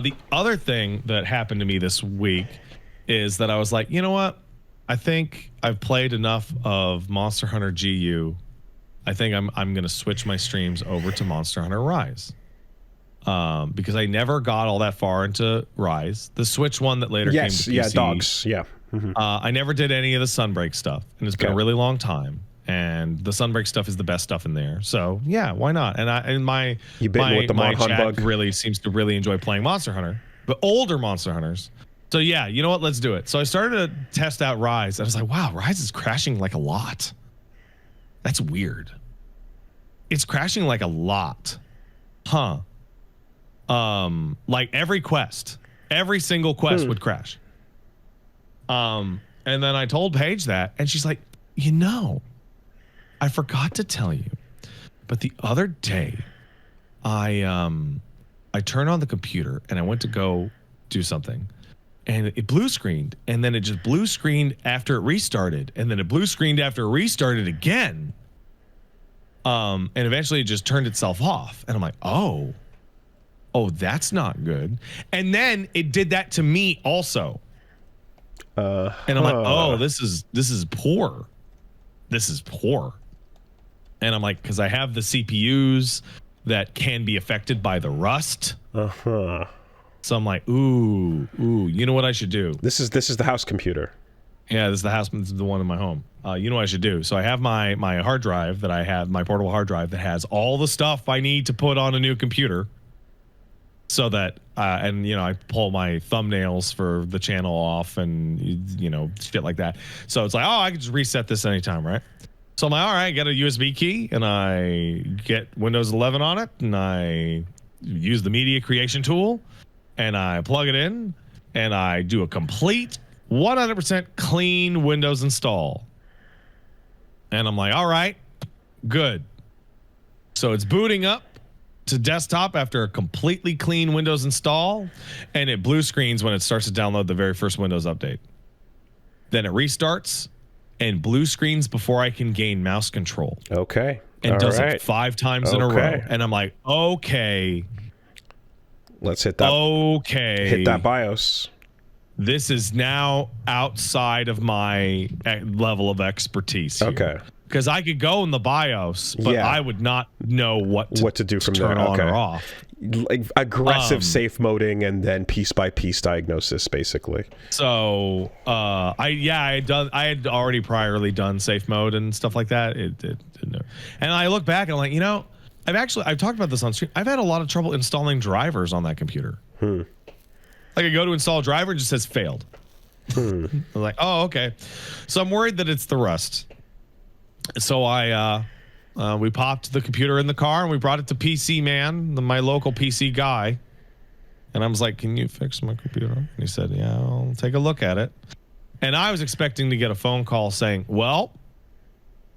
The other thing that happened to me this week is that I was like, you know what? I think I've played enough of Monster Hunter GU. I think I'm going to switch my streams over to Monster Hunter Rise. Because I never got all that far into Rise, the Switch one that later came to PC. Yeah, dogs. Yeah. Mm-hmm. I never did any of the Sunbreak stuff, and it's been a really long time. And the Sunbreak stuff is the best stuff in there. So yeah, why not? And my chat really seems to really enjoy playing Monster Hunter, but older Monster Hunters. So yeah, you know what? Let's do it. So I started to test out Rise. I was like, wow, Rise is crashing like a lot. That's weird. It's crashing like a lot, huh? Like every single quest would crash. And then I told Paige that, and she's like, you know, I forgot to tell you, but the other day I turned on the computer and I went to go do something, and it blue screened, and then it just blue screened after it restarted, and then it blue screened after it restarted again. And eventually it just turned itself off, and I'm like, oh, that's not good. And then it did that to me also. And I'm like, oh, this is poor. This is poor. And I'm like, because I have the CPUs that can be affected by the rust. So I'm like, ooh, you know what I should do? This is the house computer. Yeah, this is the one in my home. You know what I should do? So I have my hard drive that I have, my portable hard drive that has all the stuff I need to put on a new computer. So that, and you know, I pull my thumbnails for the channel off and, you know, shit like that. So it's like, oh, I can just reset this anytime, right? So I'm like, all right, get a USB key and I get Windows 11 on it and I use the media creation tool and I plug it in and I do a complete 100% clean Windows install. And I'm like, all right, good. So it's booting up to desktop after a completely clean Windows install, and it blue screens when it starts to download the very first Windows update. Then it restarts and blue screens before I can gain mouse control. Okay. And does it 5 times in a row. And I'm like, okay. Let's hit that. Okay. Hit that BIOS. This is now outside of my level of expertise here. Okay. Because I could go in the BIOS, but I would not know what to do from turn on or off. Like aggressive safe moding and then piece by piece diagnosis, basically. So I had already priorly done safe mode and stuff like that. And I look back and I'm like, you know, I've talked about this on stream. I've had a lot of trouble installing drivers on that computer. Like I go to install a driver, it just says failed. I'm like, oh, okay. So I'm worried that it's the rust. So we popped the computer in the car and we brought it to PC Man, my local PC guy. And I was like, can you fix my computer? And he said, yeah, I'll take a look at it. And I was expecting to get a phone call saying, well,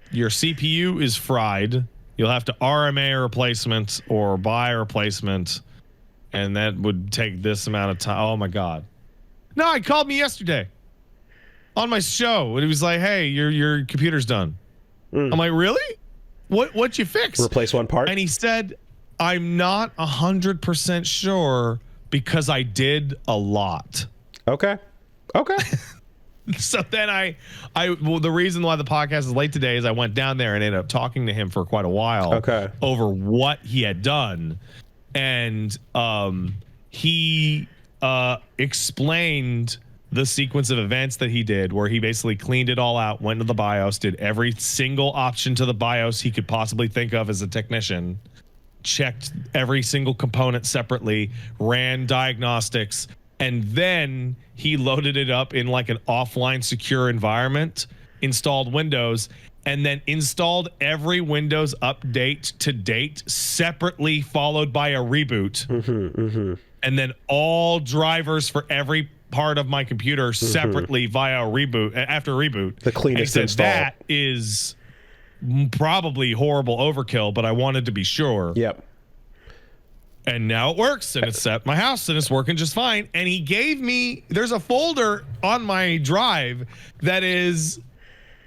your CPU is fried. You'll have to RMA a replacement or buy a replacement. And that would take this amount of time. Oh, my God. No, he called me yesterday on my show. And he was like, hey, your computer's done. I'm like, really? What'd you fix? Replace one part? And he said, I'm not 100% sure because I did a lot. Okay. So then well, the reason why the podcast is late today is I went down there and ended up talking to him for quite a while over what he had done. And he explained the sequence of events that he did, where he basically cleaned it all out, went to the BIOS, did every single option to the BIOS he could possibly think of as a technician, checked every single component separately, ran diagnostics, and then he loaded it up in like an offline secure environment, installed Windows, and then installed every Windows update to date separately, followed by a reboot. And then all drivers for every part of my computer separately via a reboot, after a reboot. The cleanest install. That is probably horrible overkill, but I wanted to be sure. Yep. And now it works, and it's at my house, and it's working just fine. And he gave me, there's a folder on my drive that is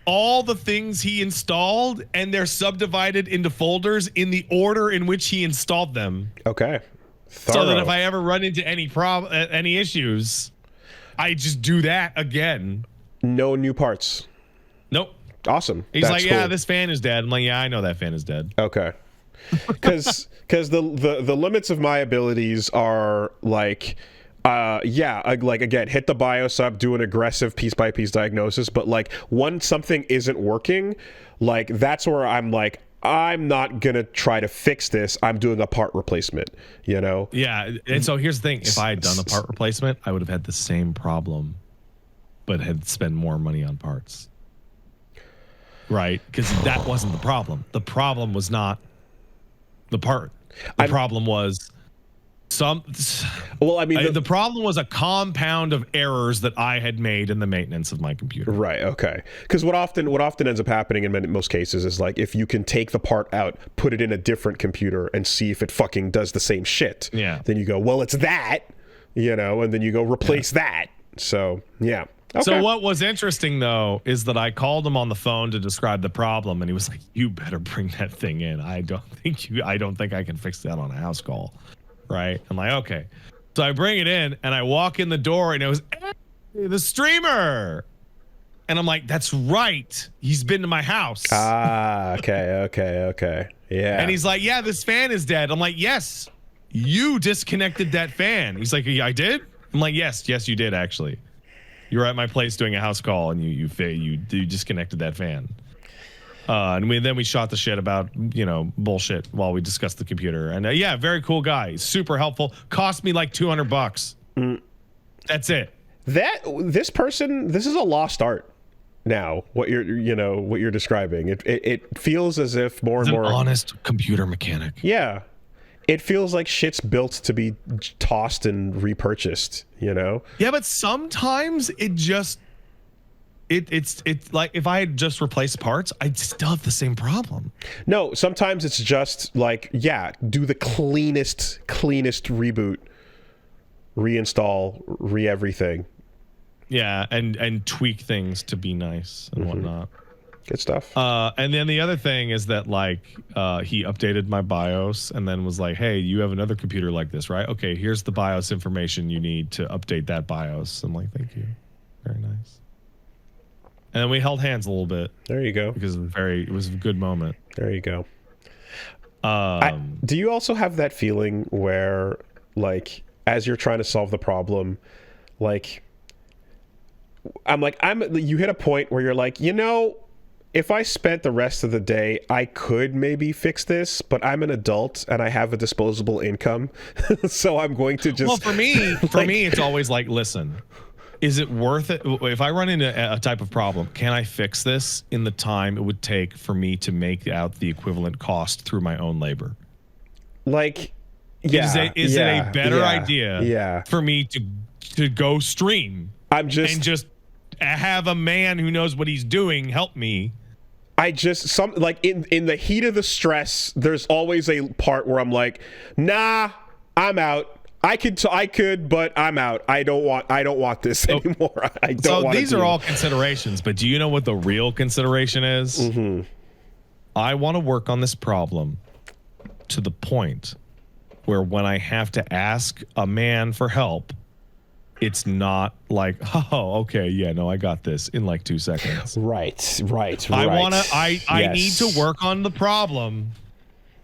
all the things he installed, and they're subdivided into folders in the order in which he installed them. Okay. So that if I ever run into any issues, I just do that again. No new parts. Nope. Awesome. He's That's like, cool. yeah, this fan is dead. I'm like, yeah, I know that fan is dead. Okay. Because the limits of my abilities are like, like again, hit the BIOS up, do an aggressive piece by piece diagnosis. But like, when something isn't working, like that's where I'm like, I'm not gonna try to fix this. I'm doing a part replacement, you know? Yeah, and so here's the thing: if I had done the part replacement, I would have had the same problem, but had spent more money on parts. Right? Because that wasn't the problem. The problem was not the part. The problem was the problem was a compound of errors that I had made in the maintenance of my computer. Right. Okay. Because what often ends up happening in most cases is like if you can take the part out, put it in a different computer, and see if it fucking does the same shit. Yeah. Then you go, well, it's that, you know, and then you go replace that. So yeah. Okay. So what was interesting though is that I called him on the phone to describe the problem, and he was like, "You better bring that thing in. I don't think I can fix that on a house call." Right? I'm like, okay. So I bring it in and I walk in the door and it was, hey, the streamer. And I'm like, that's right. He's been to my house. Okay. Yeah. And he's like, yeah, this fan is dead. I'm like, yes, you disconnected that fan. He's like, yeah, I did? I'm like, yes, you did actually. You were at my place doing a house call and you disconnected that fan. And then we shot the shit about, you know, bullshit while we discussed the computer. And yeah, very cool guy. Super helpful. Cost me like $200. That's it. This is a lost art now. What you're describing. It feels as if more and more honest computer mechanic. Yeah. It feels like shit's built to be tossed and repurchased, you know? Yeah, but sometimes it's like if I had just replaced parts, I'd still have the same problem. No, sometimes it's just like, yeah, do the cleanest reboot, reinstall, everything. Yeah, and tweak things to be nice and whatnot. Good stuff. And then the other thing is that like he updated my BIOS and then was like, hey, you have another computer like this, right? Okay, here's the BIOS information you need to update that BIOS. I'm like, thank you. Very nice. And then we held hands a little bit. There you go. Because it was a good moment. There you go. Do you also have that feeling where, like, as you're trying to solve the problem, like, you hit a point where you're like, you know, if I spent the rest of the day, I could maybe fix this, but I'm an adult and I have a disposable income, so I'm going to just. Well, for me, it's always like, listen. Is it worth it? If I run into a type of problem, can I fix this in the time it would take for me to make out the equivalent cost through my own labor? Like, yeah. Is it a better idea for me to go stream and just have a man who knows what he's doing help me? In the heat of the stress, there's always a part where I'm like, nah, I'm out. I could, but I'm out. I don't want this anymore. I don't want. So these are all considerations, but do you know what the real consideration is? Mm-hmm. I want to work on this problem to the point where when I have to ask a man for help, it's not like, oh, okay, yeah, no, I got this in like 2 seconds. Right. I need to work on the problem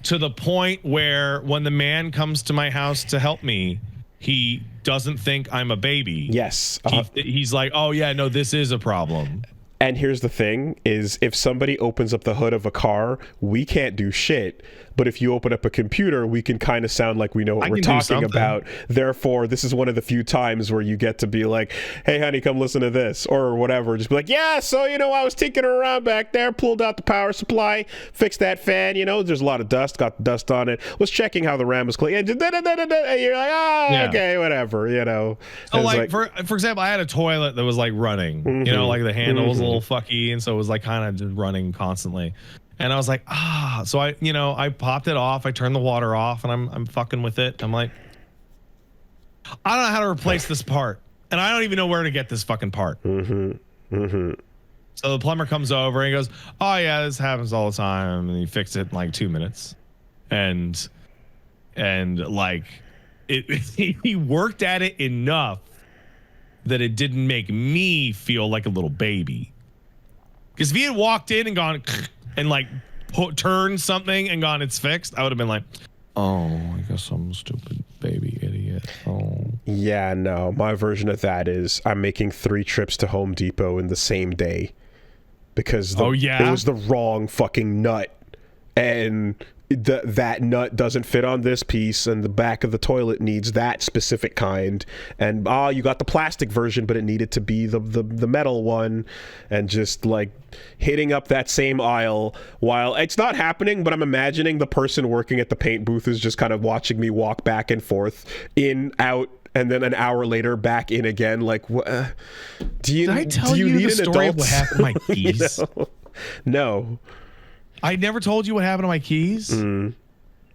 to the point where when the man comes to my house to help me, he doesn't think I'm a baby. Yes. He's like, oh, yeah, no, this is a problem. And here's the thing is if somebody opens up the hood of a car, we can't do shit. But if you open up a computer, we can kind of sound like we know what we're talking about. Therefore, this is one of the few times where you get to be like, hey, honey, come listen to this or whatever. Just be like, yeah, so, you know, I was tinkering around back there, pulled out the power supply, fixed that fan. You know, there's a lot of dust, got the dust on it, was checking how the RAM was clean. And you're like, okay, whatever, you know. So like for example, I had a toilet that was like running, you know, like the handle was a little fucky. And so it was like kind of just running constantly. And I was like, so I popped it off. I turned the water off and I'm fucking with it. I'm like, I don't know how to replace this part. And I don't even know where to get this fucking part. So the plumber comes over and he goes, oh yeah, this happens all the time. And he fixed it in like 2 minutes. And like, he worked at it enough that it didn't make me feel like a little baby. Because if he had walked in and gone and like turned something and gone, it's fixed, I would have been like, oh, I guess I'm a stupid baby idiot. Oh. Yeah, no. My version of that is I'm making 3 trips to Home Depot in the same day because it was the wrong fucking nut, and that nut doesn't fit on this piece, and the back of the toilet needs that specific kind, and you got the plastic version, but it needed to be the metal one, and just like hitting up that same aisle while it's not happening, but I'm imagining the person working at the paint booth is just kind of watching me walk back and forth, in, out, and then an hour later back in again. Like, do you need the story an adult? Of what happened to my keys? No. I never told you what happened to my keys.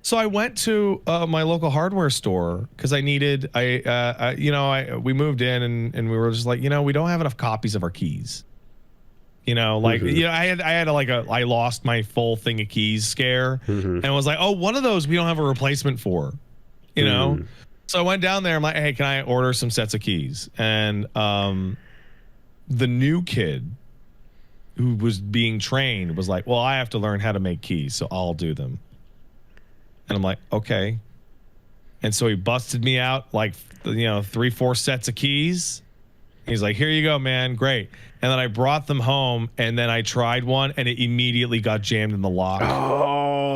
So I went to my local hardware store because I needed. We moved in and we were just like, we don't have enough copies of our keys. I lost my full thing of keys scare, and I was like, oh, one of those we don't have a replacement for. So I went down there. I'm like, hey, can I order some sets of keys? And the new kid who was being trained was like, well, I have to learn how to make keys, so I'll do them. And I'm like, okay. And so he busted me out like, 3-4 sets of keys. He's like, here you go, man. Great. And then I brought them home, and then I tried one, and it immediately got jammed in the lock. Oh.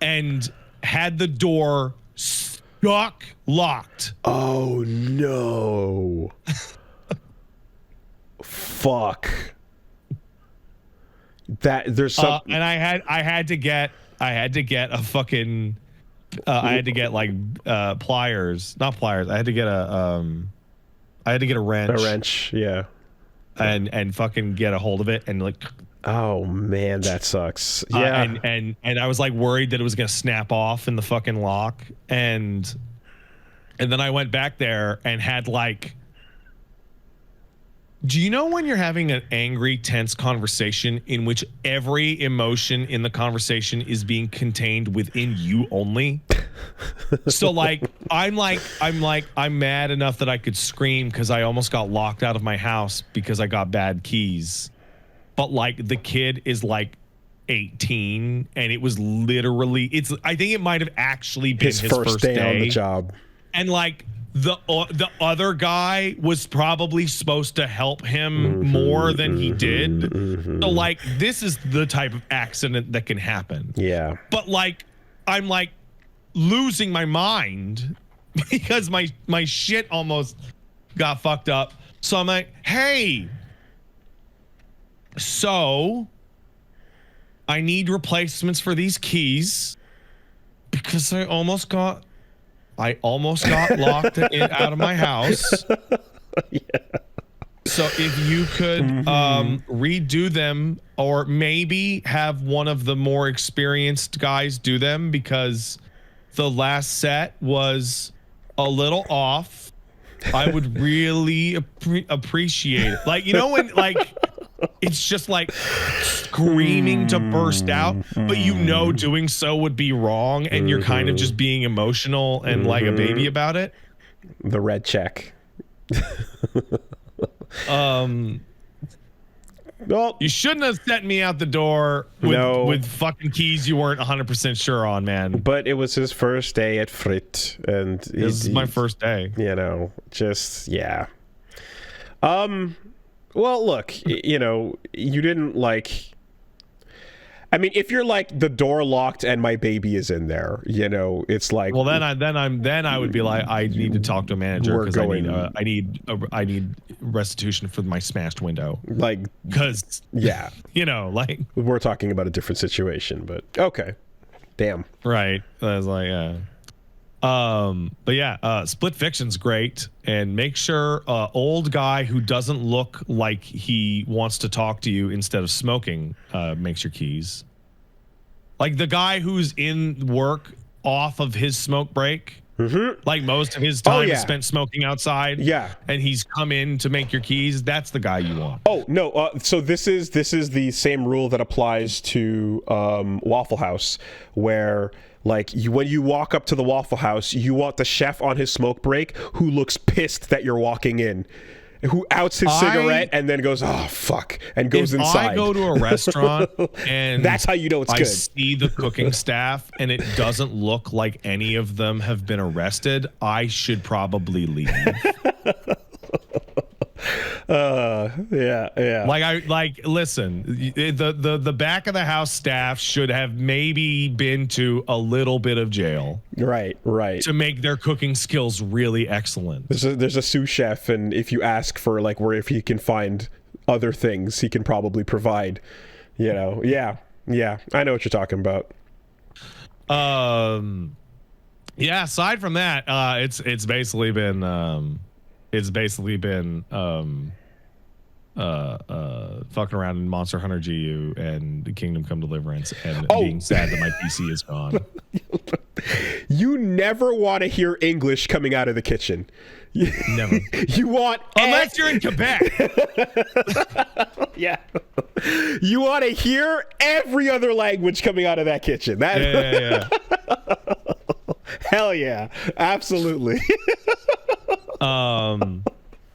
And had the door stuck locked. Oh no. Fuck. That there's some and I had to get a fucking I had to get like pliers, not pliers. I had to get a wrench. A wrench, yeah. And fucking get a hold of it and like. Oh man, that sucks. Yeah. And I was like worried that it was gonna snap off in the fucking lock, and then I went back there and had like. Do you know when you're having an angry, tense conversation in which every emotion in the conversation is being contained within you only? So like I'm mad enough that I could scream because I almost got locked out of my house because I got bad keys. But like the kid is like 18 and it was literally I think it might have actually been his first day on the job. And like the other guy was probably supposed to help him more than he did. So like this is the type of accident that can happen. Yeah. But like I'm like losing my mind because my shit almost got fucked up. So I'm like, hey, so I need replacements for these keys because I almost got locked out of my house. Yeah. So if you could redo them, or maybe have one of the more experienced guys do them, because the last set was a little off. I would really appreciate it. Like, when like it's just like screaming to burst out, but doing so would be wrong, and you're kind of just being emotional and like a baby about it. The red check. Well, you shouldn't have sent me out the door with fucking keys you weren't 100% sure on, man. But it was his first day at Frit, and this is my first day. Just yeah. Well, look, you didn't like. I mean, if you're like the door locked and my baby is in there, it's like. Well, then I would be like, I need to talk to a manager because I need restitution for my smashed window. Like, because yeah, like we're talking about a different situation, but okay, damn, right. I was like, but yeah, Split Fiction's great, and make sure old guy who doesn't look like he wants to talk to you instead of smoking makes your keys. Like the guy who's in work off of his smoke break Like most of his time is spent smoking outside. Yeah. And he's come in to make your keys. That's the guy you want. Oh, no. So this is the same rule that applies to Waffle House, where like when you walk up to the Waffle House, you want the chef on his smoke break who looks pissed that you're walking in, who outs his cigarette and then goes, oh, fuck, and goes inside. If I go to a restaurant and that's how you know it's good. I see the cooking staff and it doesn't look like any of them have been arrested, I should probably leave. Yeah. Listen, the back of the house staff should have maybe been to a little bit of jail. Right. To make their cooking skills really excellent. There's a sous chef, and if you ask for like where if he can find other things, he can probably provide. You know, yeah. I know what you're talking about. Yeah. Aside from that, it's basically been fucking around in Monster Hunter GU and Kingdom Come Deliverance and being sad that my PC is gone. You never want to hear English coming out of the kitchen. Never. You want unless you're in Quebec. Yeah. You want to hear every other language coming out of that kitchen. Yeah. Hell yeah. Absolutely.